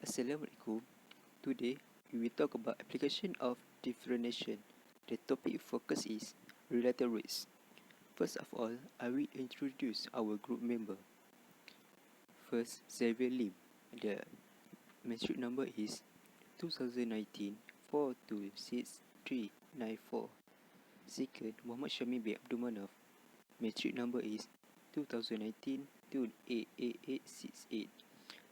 Assalamualaikum. Today, we will talk about application of differentiation. The topic focus is related rates. First of all, I will introduce our group member. First, Xavier Lim. The matric number is 2019 426394. Second, Muhammad Syahmi bin Abdul Manaf. Matric number is 2019 288868.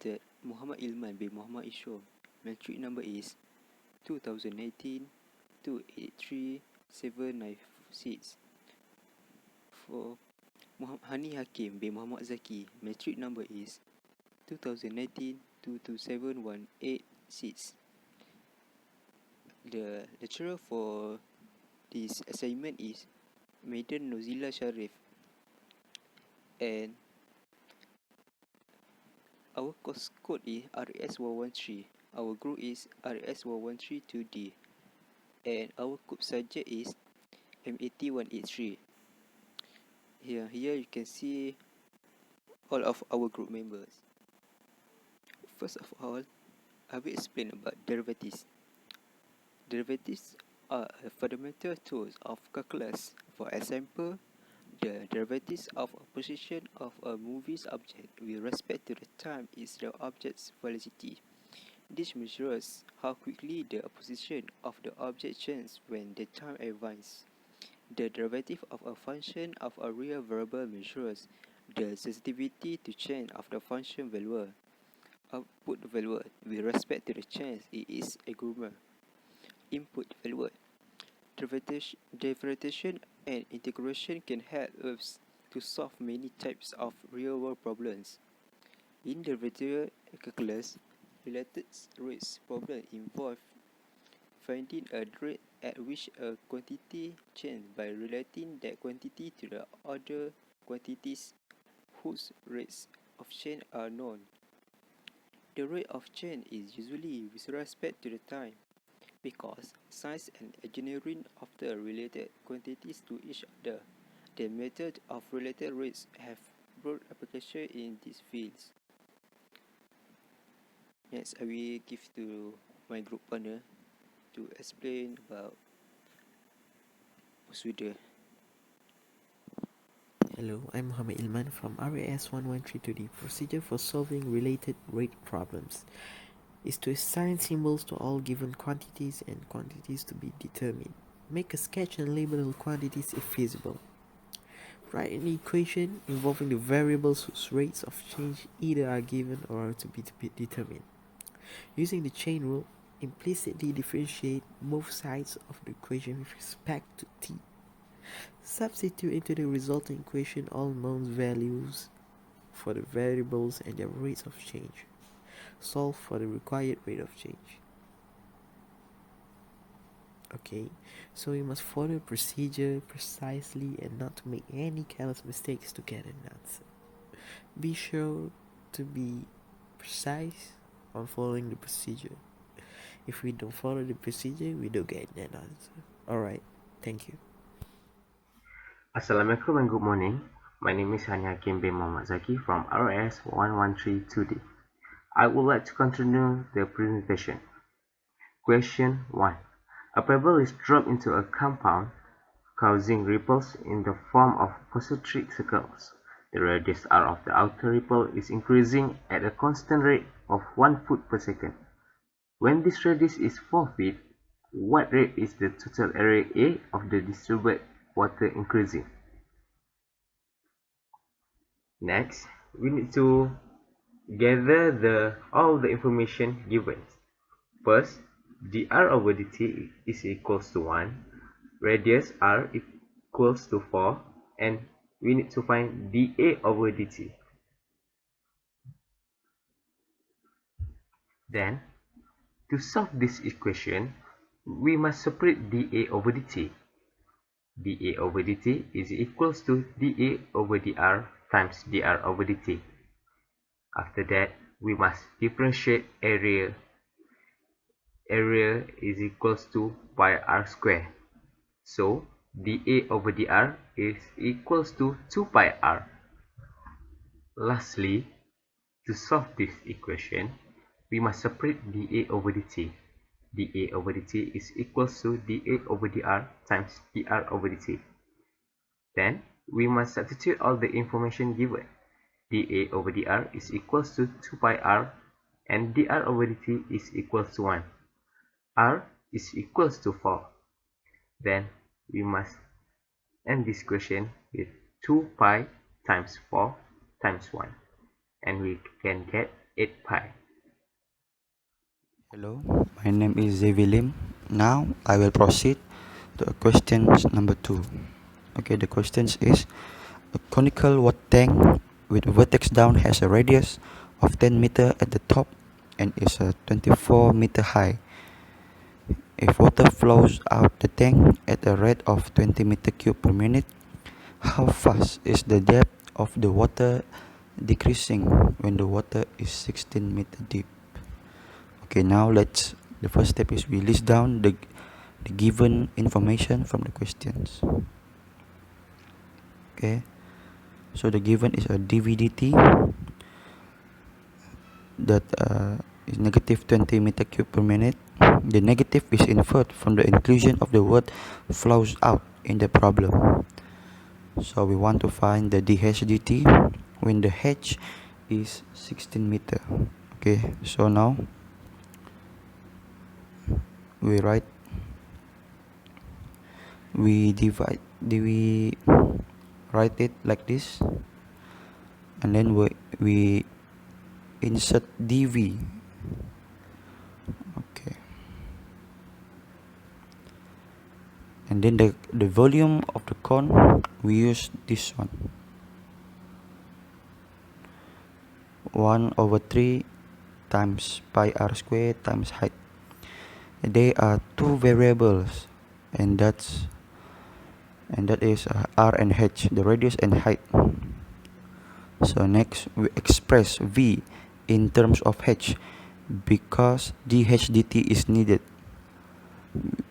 Third, Muhammad Eillman bin Muhammad Hishom. Matric number is 2019 283796. For Hanni Hakiem bin Muhammad Zaki. Matric number is 2019 227186. The lecturer for this assignment is Madam Noorzila Sharif. And our course code is RS113. Our group is RS1132D. And our group subject is MAT183. Here you can see all of our group members. First of all, I will explain about derivatives. Derivatives are fundamental tools of calculus. For example, the derivatives of a position of a moving object with respect to the time is the object's velocity. This measures how quickly the position of the object changes when the time advances. The derivative of a function of a real variable measures the sensitivity to change of the function value. Output value with respect to the change is a grammar. Input value. Differentiation and integration can help us to solve many types of real-world problems. In derivative calculus, related rates problem involve finding a rate at which a quantity changes by relating that quantity to the other quantities whose rates of change are known. The rate of change is usually with respect to the time, because science and engineering often related quantities to each other. The method of related rates have broad application in these fields. Next, I will give to my group partner to explain about procedure. Hello, I'm Muhammad Eillman from RAS1132D. Procedure for solving related rate problems is to assign symbols to all given quantities and quantities to be determined. Make a sketch and label the quantities if feasible. Write an equation involving the variables whose rates of change either are given or are to be determined. Using the chain rule, implicitly differentiate both sides of the equation with respect to t. Substitute into the resulting equation all known values for the variables and their rates of change. Solve for the required rate of change. Okay, so you must follow the procedure precisely and not to make any careless mistakes to get an answer. Be sure to be precise on following the procedure. If we don't follow the procedure, we don't get an answer. Alright, thank you. Assalamualaikum and good morning. My name is Hakiem bin Muhammad Zaki from RS1132D. I would like to continue the presentation. Question 1. A pebble is dropped into a compound, causing ripples in the form of concentric circles. The radius r of the outer ripple is increasing at a constant rate of 1 foot per second. When this radius is 4 feet, what rate is the total area A of the distributed water increasing? Next, we need to gather all the information given. First, dr over dt is equals to 1, radius r equals to 4, and we need to find dA over dt. Then, to solve this equation, we must separate dA over dt. dA over dt is equals to dA over dr times dr over dt. After that, we must differentiate area. Area is equals to pi r square. So, dA over dr is equals to 2 pi r. Lastly, to solve this equation, we must separate dA over dt. dA over dt is equals to dA over dr times dr over dt. Then we must substitute all the information given. dA over dr is equals to 2 pi r and dr over dt is equals to 1. R is equals to 4. Then we must end this question with 2 pi times 4 times 1, and we can get 8 pi. Hello, my name is Xavier Lim. Now I will proceed to question number 2. Okay, the question is: a conical water tank with vertex down has a radius of 10 meter at the top and is 24 meter high. If water flows out the tank at a rate of 20 meter cube per minute, how fast is the depth of the water decreasing when the water is 16 meter deep? Okay, now the first step is we list down the given information from the questions. Okay, so the given is a dVdt that is negative 20 meter cube per minute. The negative is inferred from the inclusion of the word flows out in the problem. So we want to find the dHdt when the h is 16 meter. Okay, so now we write, we write it like this, and then we insert dv. Okay, and then the volume of the cone, we use this one, 1/3 times pi r squared times height. They are two variables, and that is r and h, the radius and height. So next we express v in terms of h because dHdt is needed.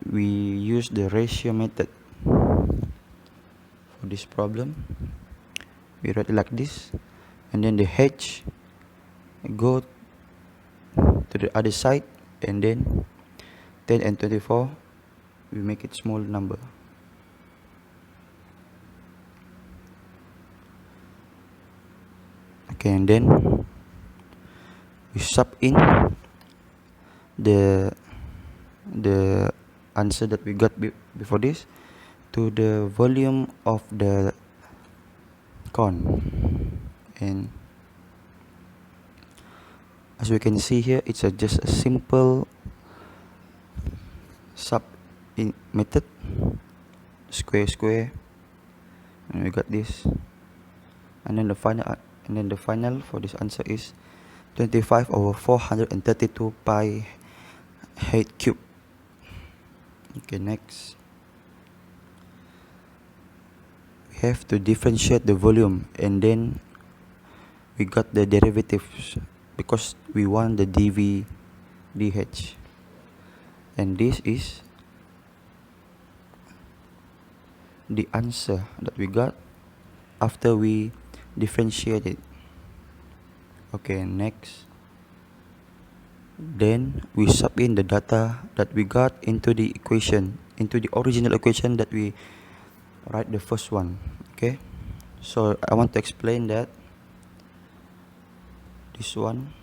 We use the ratio method for this problem. We write it like this, and then the h go to the other side, and then 10 and 24 we make it small number. Okay, and then we sub in the answer that we got before this to the volume of the cone, and as we can see here, it's just a simple sub in method, square, and we got this, and then the final for this answer is 25/432 pi h cube. Okay, next we have to differentiate the volume, and then we got the derivatives because we want the dv dh, and this is the answer that we got after we differentiate it. Okay, next, then we sub in the data that we got into the equation, into the original equation that we write the first one. Okay, so I want to explain that this one,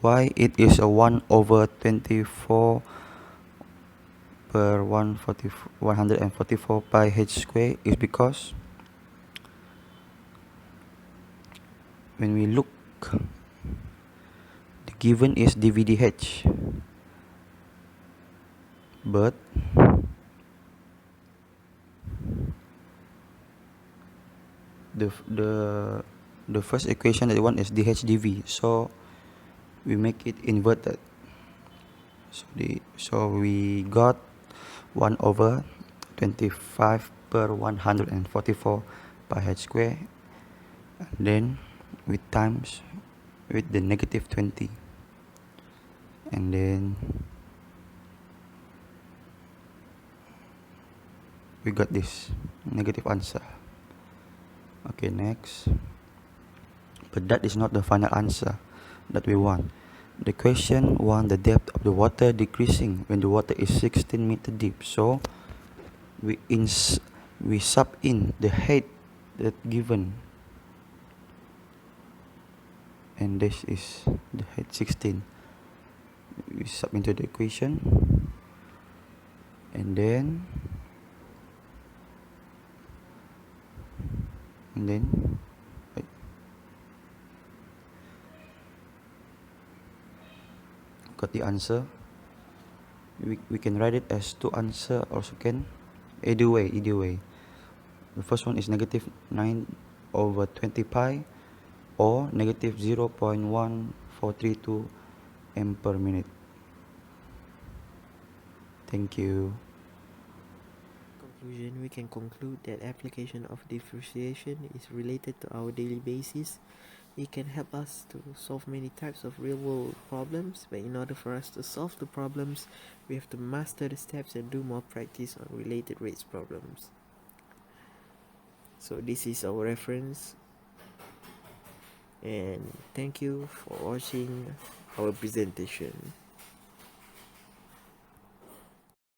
why it is a 1/24 per 144 pi h square is because when we look, the given is dVdh, but the first equation that we want is dH/dV, so we make it inverted. So we got 1/25 per 144 pi h square, and then with times with the negative 20, and then we got this negative answer. Okay, next, but that is not the final answer. that we want. The question want the depth of the water decreasing when the water is 16 meter deep. So we sub in the height that given, and this is the height 16. We sub into the equation, and then wait, got the answer. We can write it as two answer also can. Either way. The first one is negative 9 over 20 pi or negative 0.1432 m per minute. Thank you. Conclusion, we can conclude that application of differentiation is related to our daily basis. It can help us to solve many types of real-world problems, but in order for us to solve the problems, we have to master the steps and do more practice on related rates problems. So this is our reference, and thank you for watching our presentation.